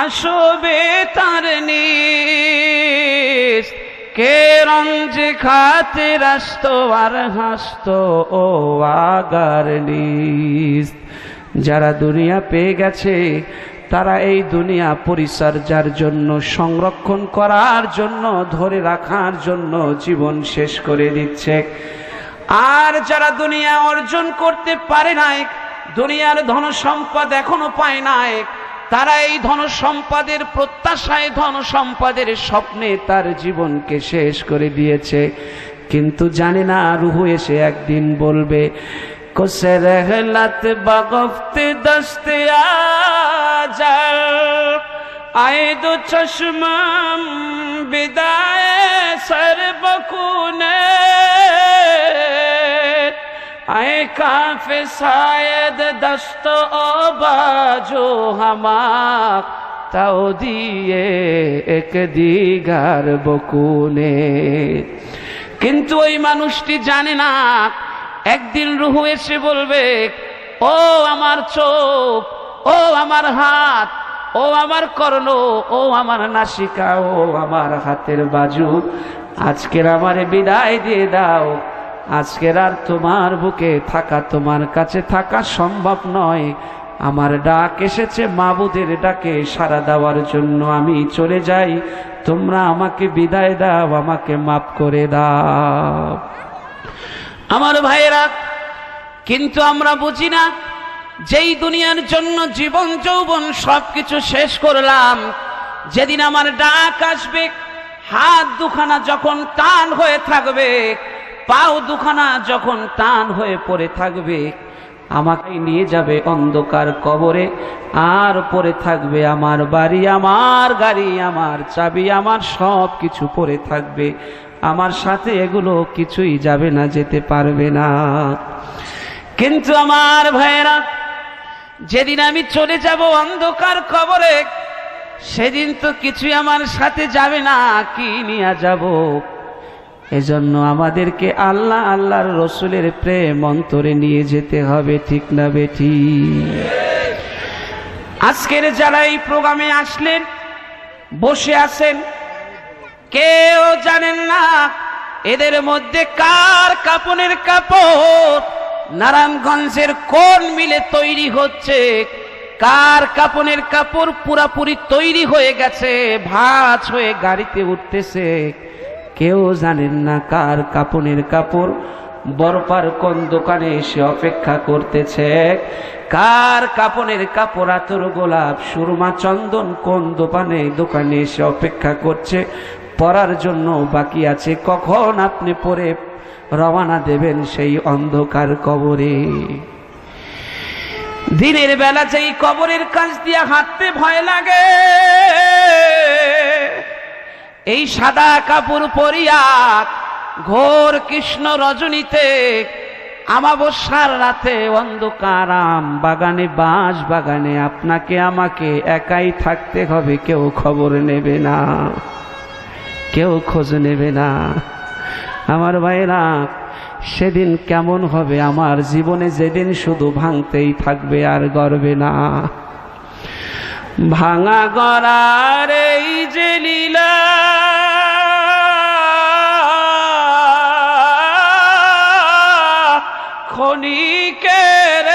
अशोबे तरनीस, के रंज खाते रस्तो और हस्तो ओ आगर नीस। যারা দুনিয়া পেয়ে গেছে তারা এই দুনিয়া পরিচর্যার জন্য, সংরক্ষণ করার জন্য, ধরে রাখার জন্য জীবন শেষ করে দিচ্ছে। আর যারা দুনিয়া অর্জন করতে পারে নাই, দুনিয়ার ধন সম্পদ এখনো পায় নাই, তারা এই ধন সম্পদের প্রত্যাশায়, ধন সম্পদের স্বপ্নে তার জীবনকে শেষ করে দিয়েছে। কিন্তু জানে না রুহু এসে একদিন বলবে, कुसे रहलत बगफ्त दस्त आजल, आए दो चश्मम बिदाए सर बकूने, आए काफे शायद दस्त ओ बाजो हमाक, ताओ दिए एक दीगार बकुने। किंतु ওই মানুষটি জানে না একদিন রুহু এসে বলবে, ও আমার চোখ, ও আমার হাত, ও আমার কর্ণ, ও আমার নাসিকা, ও আমার হাতের বাজু, আজকের আমারে বিদায় দিয়ে দাও। আজকের আর তোমার বুকে থাকা, তোমার কাছে থাকা সম্ভব নয়। আমার ডাক এসেছে মাবুদের ডাকে সাড়া দেওয়ার জন্য, আমি চলে যাই, তোমরা আমাকে বিদায় দাও, আমাকে মাফ করে দাও। আমার ভাইয়েরা, কিন্তু আমরা বুঝি না, যেই দুনিয়ার জন্য জীবন যৌবন সবকিছু শেষ করলাম, যেদিন আমার ডাক আসবে, হাত দুখানা যখন টান হয়ে থাকবে, পাও দুখানা যখন টান হয়ে পড়ে থাকবে, আমাকে নিয়ে যাবে অন্ধকার কবরে, আর পড়ে থাকবে আমার বাড়ি, আমার গাড়ি, আমার চাবি, আমার সব কিছু পড়ে থাকবে। আমার সাথে এগুলো কিছুই যাবে না, যেতে পারবে না। কিন্তু আমার ভাইয়েরা, যেদিন আমি চলে যাব অন্ধকার কবরে, সেদিন তো কিছুই আমার সাথে যাবে না, কি নিয়ে যাব? এজন্য আমাদেরকে আল্লাহ আল্লাহর রসুলের প্রেম অন্তরে নিয়ে যেতে হবে, ঠিক না বেঠি? আজকের যারা এই প্রোগ্রামে আসলেন, বসে আছেন, কেউ জানেন না এদের মধ্যে কার কাপনের কাপড় নারায়ণগঞ্জের কোন মিলে তৈরি হচ্ছে, কার কাপনের কাপড় পুরাপুরি তৈরি হয়ে গেছে, ভাঁজ হয়ে গাড়িতে উঠতেছে। কেউ জানেন না কার কাপনের কাপড় বরপার কোন দোকানে এসে অপেক্ষা করতেছে, কার কাপনের কাপড় আতর গোলাপ সুরমা চন্দন কোন দোকানে এসে অপেক্ষা করছে পরার জন্য বাকি আছে। কখন আপনি পরে রওনা দেবেন সেই অন্ধকার কবরে? দিনের বেলা যেই কবরের কাছ দিয়ে হাঁটতে ভয় লাগে, এই সাদা কাপড় পরিয়া ঘোর কৃষ্ণ রজনীতে আমাবস্যার রাতে অন্ধকার আম বাগানে, বাঁশ বাগানে আপনাকে আমাকে একাই থাকতে হবে, কেউ খবর নেবে না, কেউ খোঁজ নেবে না। আমার ভাইরা, সেদিন কেমন হবে আমার জীবনে, যেদিন শুধু ভাঙতেই থাকবে আর গড়বে না। ভাঙা গড়ার এই যে লীলা, ক্ষণিকের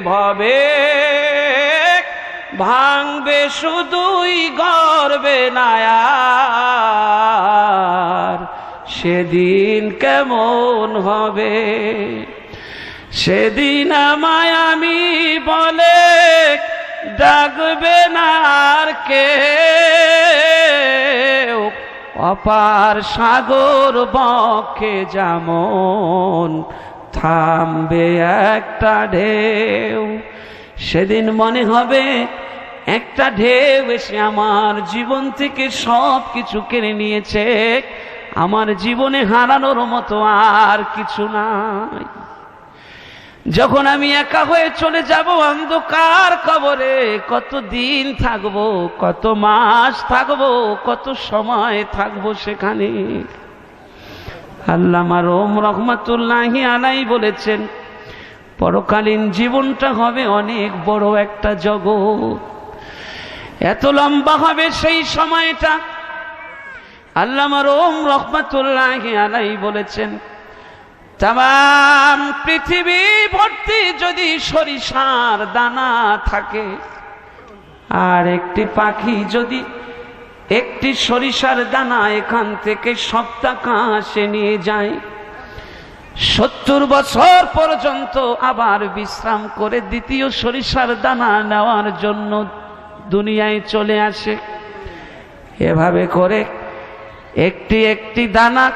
ভাবে ভাঙবে শুধুই গড়বে না আর। সেদিন কেমন হবে, সেদিন আমায় আমি বলে ডাকবে না আর কেউ, অপার সাগর বক্ষে যেমন থামবে একটা ঢেউ। সেদিন মনে হবে একটা ঢেউ এসে আমার জীবন থেকে সব কিছু কেড়ে নিয়েছে, আমার জীবনে হারানোর মতো আর কিছু নাই। যখন আমি একা হয়ে চলে যাব অন্ধকার কবরে, কত দিন থাকবো, কত মাস থাকবো, কত সময় থাকবো সেখানে। আল্লামা রুম রহমাতুল্লাহি আলাইহি বলেছেন, পরকালীন জীবনটা হবে অনেক বড় একটা জগৎ, এত লম্বা হবে সেই সময়টা। আল্লামা রুম রহমাতুল্লাহি আলাইহি বলেছেন, তাম পৃথিবী ভর্তি যদি সরিষার দানা থাকে, আর একটি পাখি যদি একটি সরিষার দানা এখান থেকে সপ্তাহাকাশে নিয়ে যায়, 70 বছর পর্যন্ত আবার বিশ্রাম করে দ্বিতীয় সরিষার দানা নেওয়ার জন্য দুনিয়ায় চলে আসে। এভাবে করে একটি একটি দানা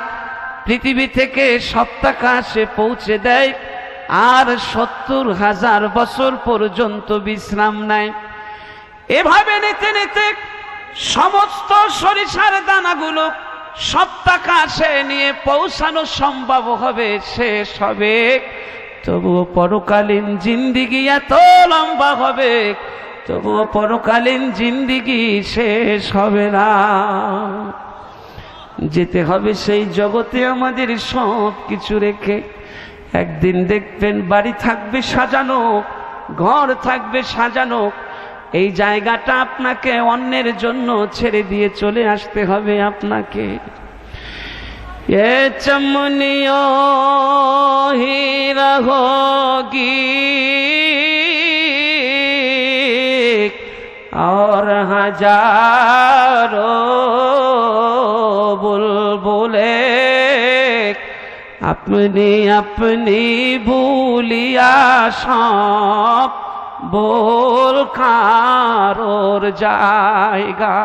পৃথিবী থেকে সপ্তাহাকাশে পৌঁছে দেয়, আর 70,000 বছর পর্যন্ত বিশ্রাম নেয়। এভাবে নিতে নিতে সমস্ত সরিষার দানাগুলো সপ্তাহাকাশে নিয়ে পৌঁছানো সম্ভব হবে, শেষ হবে। তবুও পরকালীন জিন্দিগি এত লম্বা হবে, তবুও পরকালীন জিন্দিগি শেষ হবে না। যেতে হবে সেই জগতে আমাদের সব কিছু রেখে। একদিন দেখবেন বাড়ি থাকবে সাজানো, ঘর থাকবে সাজানো, এই জায়গাটা আপনাকে অন্যের জন্য ছেড়ে দিয়ে চলে আসতে হবে আপনাকে। ये चमनियों ही रहोगी और हजारों बुलबुले अपनी अपनी भूलिया सब बोल खारोर जाएगा।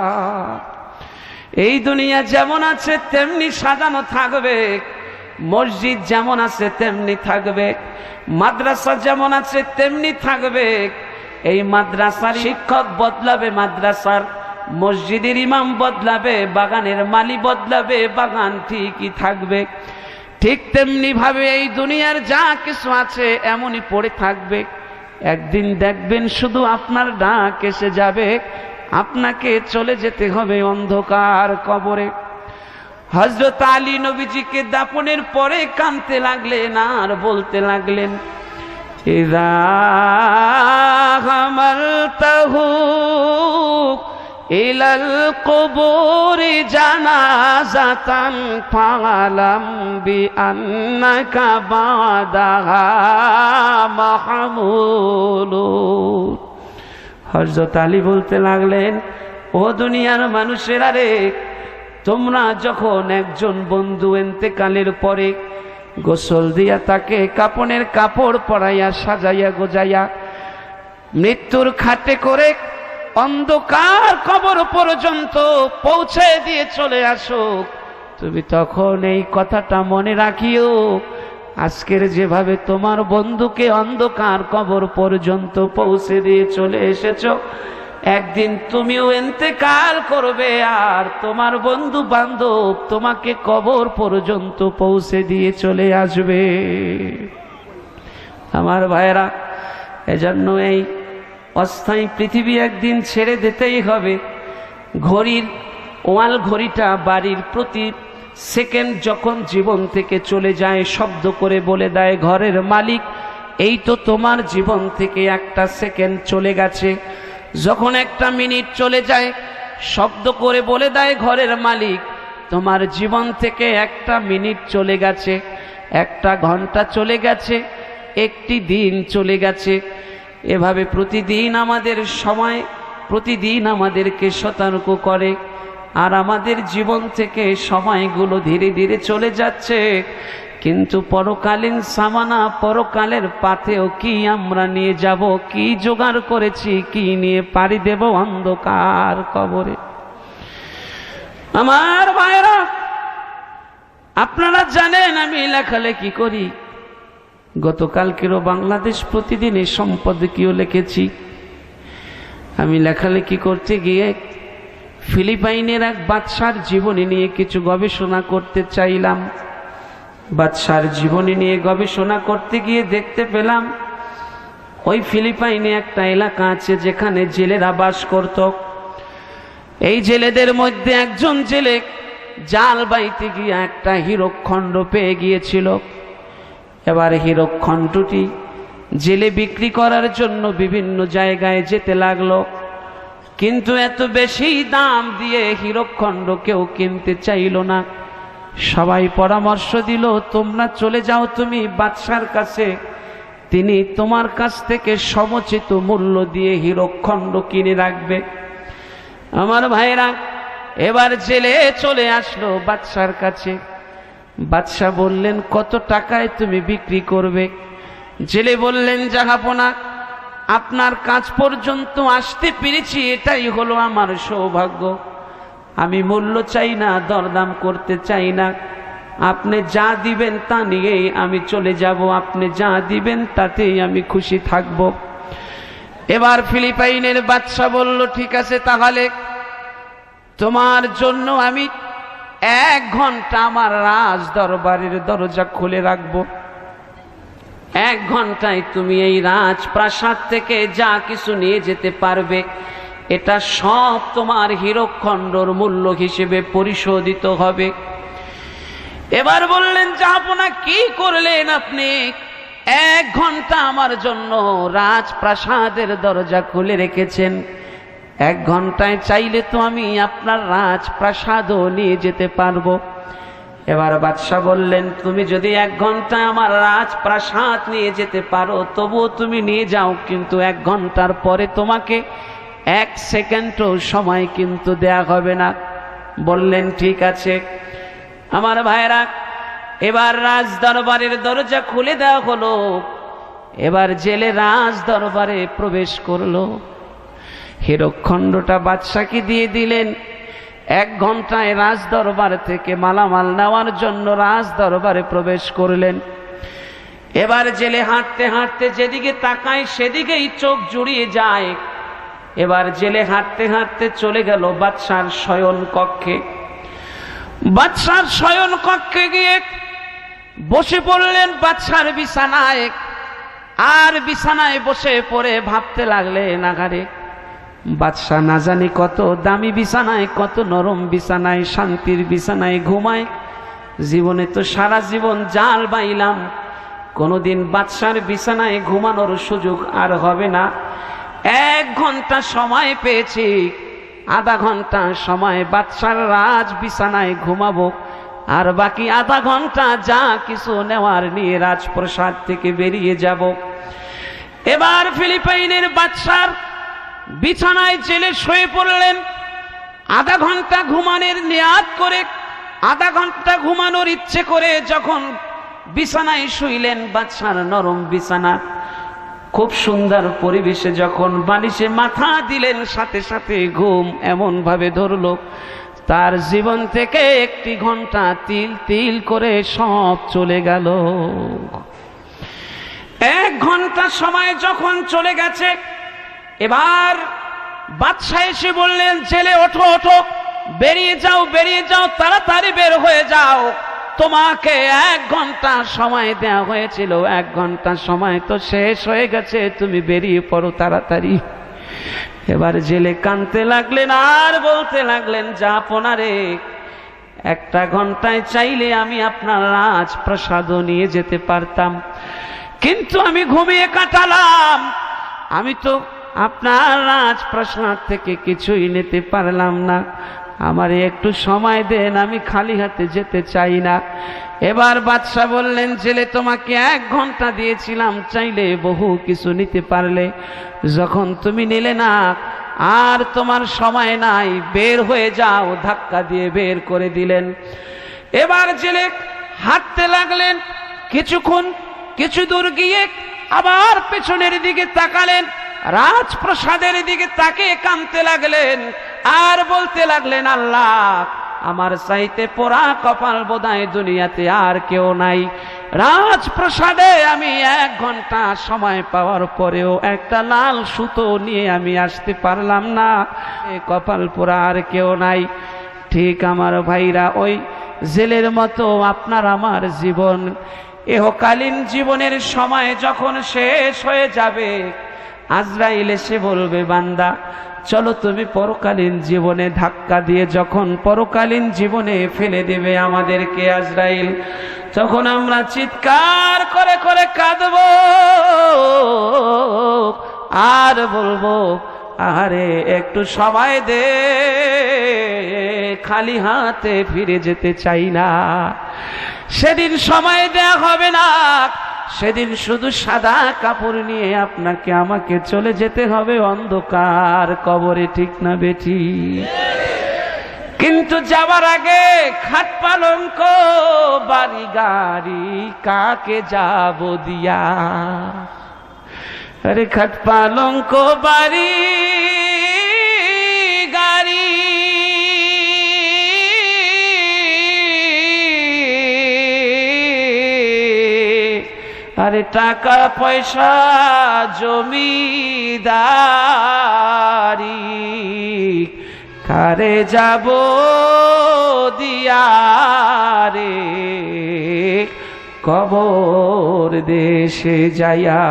এই দুনিয়া যেমন আছে তেমনি সাজানো থাকবে, মসজিদ যেমন আছে তেমনি থাকবে, মাদ্রাসা যেমন আছে তেমনি থাকবে। এই মাদ্রাসার শিক্ষক বদলাবে, মাদ্রাসার মসজিদের ইমাম বদলাবে, বাগানের মালি বদলাবে, বাগান ঠিকই থাকবে। ঠিক তেমনি ভাবে এই দুনিয়ার যা কিছু আছে এমনই পড়ে থাকবে। একদিন দেখবেন শুধু আপনার ডাক এসে যাবে, আপনাকে চলে যেতে হবে অন্ধকার কবরে। হযরত আলী নবীজিকে দাফনের পরে কাঁদতে লাগলেন আর বলতে লাগলেন, ইযা হামালতাহু ইলাল কুবুরি জানাজাতান ফালাম বিআন্নাকা বাদাহা মাহমুলুন। হযরত আলী বলতে লাগলেন, ও দুনিয়ার মানুষেরা রে, তোমরা যখন একজন বন্ধু ইন্তেকালের পরে গোসল দিয়া তাকে কাপনের কাপড় পরাইয়া সাজাইয়া গোজাইয়া মৃত্যুর খাটে করে অন্ধকার কবর পর্যন্ত পৌঁছে দিয়ে চলে আসো, তুমি তখন এই কথাটা মনে রাখিও, আজকের যেভাবে তোমার বন্ধুকে অন্ধকার কবর পর্যন্ত পৌঁছে দিয়ে চলে এসেছো, একদিন তুমিও ইন্তেকাল করবে আর তোমার বন্ধু বান্ধব তোমাকে কবর পর্যন্ত পৌঁছে দিয়ে চলে আসবে। আমার ভাইরা, এজন্য এই অস্থায়ী পৃথিবী একদিন ছেড়ে দিতেই হবে। ঘড়ির ওয়াল ঘড়িটা বাড়ির প্রতি সেকেন্ড যখন জীবন থেকে চলে যায় শব্দ করে বলে দেয় ঘরের মালিক, এই তো তোমার জীবন থেকে একটা সেকেন্ড চলে গেছে। যখন একটা মিনিট চলে যায় শব্দ করে বলে দেয় ঘরের মালিক, তোমার জীবন থেকে একটা মিনিট চলে গেছে, একটা ঘন্টা চলে গেছে, একটি দিন চলে গেছে। এভাবে প্রতিদিন আমাদের সময় প্রতিদিন আমাদেরকে সতর্ক করে, আর আমাদের জীবন থেকে সময়গুলো ধীরে ধীরে চলে যাচ্ছে। কিন্তু পরকালীন সামানা, পরকালের পাথেও কি আমরা নিয়ে যাব, কি জোগাড় করেছি, কি নিয়ে পাড়ি দেব অন্ধকার কবরে। আমার ভাইরা, আপনারা জানেন আমি লেখালেখি করি। গতকালকেরও বাংলাদেশ প্রতিদিনে সম্পাদকীয় লিখেছি। আমি লেখালেখি করতে গিয়ে ফিলিপাইনের এক বাদশার জীবনী নিয়ে কিছু গবেষণা করতে চাইলাম। বাদশার জীবনী নিয়ে গবেষণা করতে গিয়ে দেখতে পেলাম ওই ফিলিপাইনে একটা এলাকা আছে যেখানে জেলেরা বাস করত। এই জেলেদের মধ্যে একজন জেলে জাল বাইতে গিয়ে একটা হীরকখণ্ড পেয়ে গিয়েছিল। এবার হীরকখণ্ডটি জেলে বিক্রি করার জন্য বিভিন্ন জায়গায় যেতে লাগলো, কিন্তু এত বেশি দাম দিয়ে হীরকখণ্ড কেউ কিনতে চাইল না। সবাই পরামর্শ দিল, তোমরা চলে যাও তুমি বাদশার কাছে, তিনি তোমার কাছ থেকে সমুচিত মূল্য দিয়ে হীরকখণ্ড কিনে রাখবে। আমার ভাইরা, এবার জেলে চলে আসলো বাদশার কাছে। বাদশা বললেন, কত টাকায় তুমি বিক্রি করবে? জেলে বললেন, জাহাপনা, আপনার কাছ পর্যন্ত আসতে পেরেছি এটাই হলো আমার সৌভাগ্য। আমি মূল্য চাই না, দরদাম করতে চাই না, আপনি যা দিবেন তা নিয়েই আমি চলে যাব, আপনি যা দিবেন তাতেই আমি খুশি থাকব। এবার ফিলিপাইনের বাদশা বলল, ঠিক আছে, তাহলে তোমার জন্য আমি 1 ঘন্টা আমার রাজ দরবারের দরজা খুলে রাখবো। 1 ঘন্টায় তুমি এই রাজপ্রাসাদ থেকে যা কিছু নিয়ে যেতে পারবে এটা সব তোমার হীরকখণ্ডর মূল্য হিসেবে পরিশোধিত হবে। এবার বললেন, জাহাপনা, কি করলেন আপনি? 1 ঘন্টা আমার জন্য রাজপ্রাসাদের দরজা খুলে রেখেছেন। 1 ঘন্টায় চাইলে তো আমি আপনার রাজপ্রাসাদও নিয়ে যেতে পারবো। এবার বাদশা বললেন, তুমি যদি 1 ঘন্টা আমার রাজপ্রাসাদ নিয়ে যেতে পারো তবুও তুমি নিয়ে যাও, কিন্তু 1 ঘন্টার পরে তোমাকে 1 সেকেন্ডও সময় কিন্তু দেয়া হবে না। বললেন ঠিক আছে। আমার ভাইরা, এবার রাজ দরবারের দরজা খুলে দেওয়া হলো। এবার জেলে রাজ দরবারে প্রবেশ করলো। হীরকখণ্ডটা বাদশাকে দিয়ে দিলেন। 1 ঘন্টায় রাজ দরবার থেকে মালামাল নেওয়ার জন্য রাজ দরবারে প্রবেশ করলেন। এবার জেলে হাঁটতে হাঁটতে যেদিকে তাকায় সেদিকেই চোখ জুড়িয়ে যায়। এবার জেলে হাঁটতে হাঁটতে চলে গেল বাদশার শয়ন কক্ষে। বাদশার শয়ন কক্ষে গিয়ে বসে পড়লেন বাদশার বিছানায়। আর বিছানায় বসে পড়ে ভাবতে লাগলেন, আগারে বাদশা না জানি কত দামি বিছানায়, কত নরম বিছানায়, শান্তির বিছানায় ঘুমায়। জীবনে তো সারা জীবন জাল বাইলাম, কোনোদিন বাদশার বিছানায় ঘুমানোর সুযোগ আর হবে না। 1 ঘন্টা সময় পেয়েছি, আধা ঘন্টা সময় বাদশার রাজ বিছানায় ঘুমাবো, আর বাকি আধা ঘন্টা যা কিছু নেওয়ার নিয়ে রাজপ্রাসাদ থেকে বেরিয়ে যাব। এবার ফিলিপাইনের বাদশার বিছানায় জেলে শুয়ে পড়লেন। আধা ঘন্টা ঘুমানোর নিয়াত করে, আধা ঘন্টা ঘুমানোর ইচ্ছে করে যখন বিছানায় শুইলেন, বাদশার নরম বিছানা, খুব সুন্দর পরিবেশে যখন বালিশে মাথা দিলেন, সাথে সাথে ঘুম এমন ভাবে ধরলো তার জীবন থেকে 1 ঘন্টা তিল তিল করে সব চলে গেল। 1 ঘন্টা সময় যখন চলে গেছে, এবার বাদশা এসে বললেন, জেলে ওঠো ওঠো, বেরিয়ে যাও বেরিয়ে যাও, তাড়াতাড়ি বের হয়ে যাও, তোমাকে 1 ঘন্টা সময় দেওয়া হয়েছিল, 1 ঘন্টা সময় তো শেষ হয়ে গেছে, তুমি বেরিয়ে পড়ো তাড়াতাড়ি। এবার জেলে কাঁদতে লাগলেন আর বলতে লাগলেন, জাহাপনারে 1 ঘন্টায় চাইলে আমি আপনার রাজপ্রাসাদও নিয়ে যেতে পারতাম, কিন্তু আমি ঘুমিয়ে কাটালাম। আমি তো আপনার রাজপ্রাসাদ থেকে কিছুই নিতে পারলাম না, আমারে একটু সময় দেন, আমি খালি হাতে যেতে চাই না। এবার বাদশা বললেন, জেলে তোমাকে 1 ঘন্টা দিয়েছিলাম, চাইলে বহু কিছু নিতে পারলে, যখন তুমি নিলে না আর তোমার সময় নাই, বের হয়ে যাও। ধাক্কা দিয়ে বের করে দিলেন। এবার জেলে হাঁটতে লাগলেন। কিছুক্ষণ কিছু দূর গিয়ে আবার পেছনের দিকে তাকালেন, রাজপ্রাসাদের দিকে তাকিয়ে কাঁদতে লাগলেন আর বলতে লাগলেন, আল্লাহ, আমার চাইতে পোড়া কপাল বোধহয় দুনিয়াতে আর কেউ নাই। রাজপ্রাসাদে আমি 1 ঘন্টা সময় পাওয়ার পরেও একটা লাল সুতো নিয়ে আমি আসতে পারলাম না, কপাল পোড়া আর কেউ নাই। ঠিক আমার ভাইরা, ওই জেলের মতো আপনার আমার জীবন, ইহকালীন জীবনের সময় যখন শেষ হয়ে যাবে, আজরাইল এসে বলবে, বান্দা চলো তুমি পরকালীন জীবনে, ধাক্কা দিয়ে যখন পরকালীন জীবনে ফেলে দেবে আমাদেরকে আজরাইল, তখন আমরা চিৎকার করে করে কাঁদবো আর বলবো, আরে একটু সময় দে, খালি হাতে ফিরে যেতে চাই না। সেদিন সময় দেয়া হবে না, সেদিন শুধু সাদা কাপড় নিয়ে আপনাকে আমাকে চলে যেতে হবে অন্ধকার কবরে, ঠিক না বেটি? কিন্তু যাবার আগে খাট পালঙ্ক বাড়ি গাড়ি কাকে যাব দিয়া, আরে খাট পালঙ্ক বাড়ি গাড়ি আরে টাকা পয়সা জমিদারি কারে যাব দিয়া রে কবর দেশে যায়া।